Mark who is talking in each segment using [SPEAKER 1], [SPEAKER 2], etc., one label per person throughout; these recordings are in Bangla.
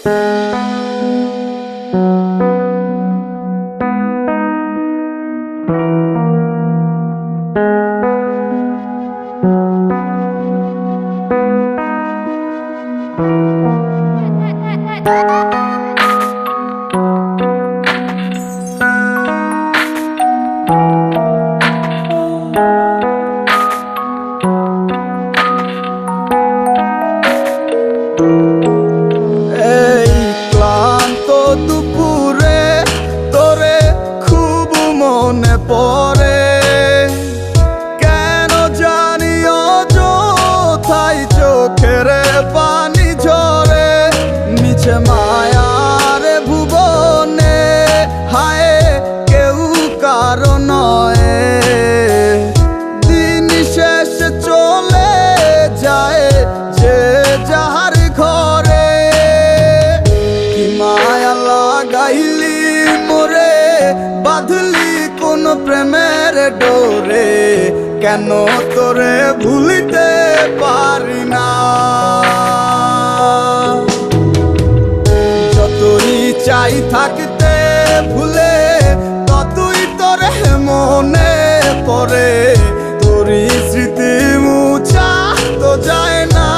[SPEAKER 1] এই ক্লান্ত দুপুরে তোরে খুব মনে পড়ে, কেন জানি অযথাই চোখের পানি ঝরে। মিছে মায়ার ভুবনে হায় কেউ কারো নয়, দিন শেষ চলে যায় যে যাহার ঘরে। কি মায়া লাগাইলি মোরে, বাঁধলি কোন প্রেমের ডোরে, কেন তোরে ভুলিতে পারি না। যতই চাই থাকতে ভুলে, ততই তোরে মনে পড়ে। তোরই স্মৃতি মুছা তো যায় না।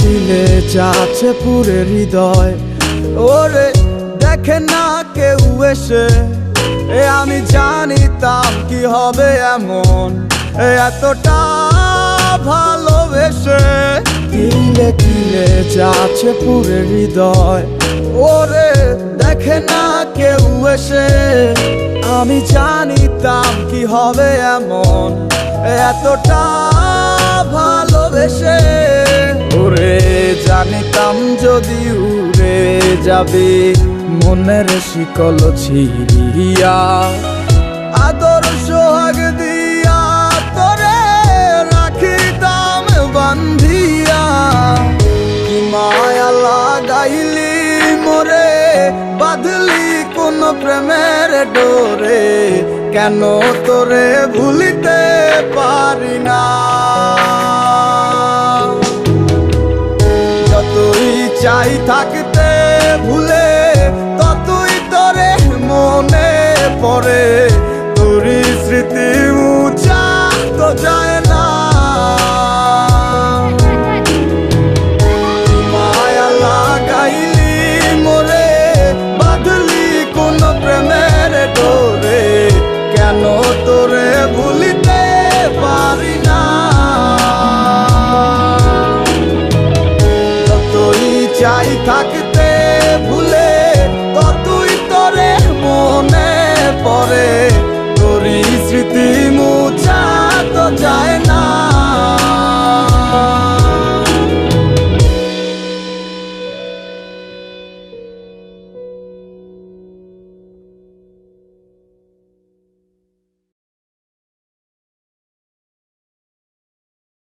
[SPEAKER 1] দিলে যাচ্ছে পুরে হৃদয়, ওরে দেখে না কেউ এসে। আমি জানিতাম কি হবে এমন, এতটা ভালোবেসে। দিলে দিলে যাচ্ছে পুরে হৃদয়, ওরে দেখে না কেউ এসে। আমি জানিতাম কি হবে এমন, এতটা ভালোবেসে। ওরে জানিতাম যদি উড়ে যাবে মনের শিকল ছিড়িয়া, আদর সোহাগ দিয়া তোরে রাখিতাম বান্ধিয়া। কি মায়া লাগাইলি মোরে, বাঁধলি কোন প্রেমের ডোরে, কেন তোরে ভুলিতে পারি না। যতই চাই থাকতে ভুলে, ততই তোরে মনে পড়ে। তোরই স্মৃতি মুছা তো যায়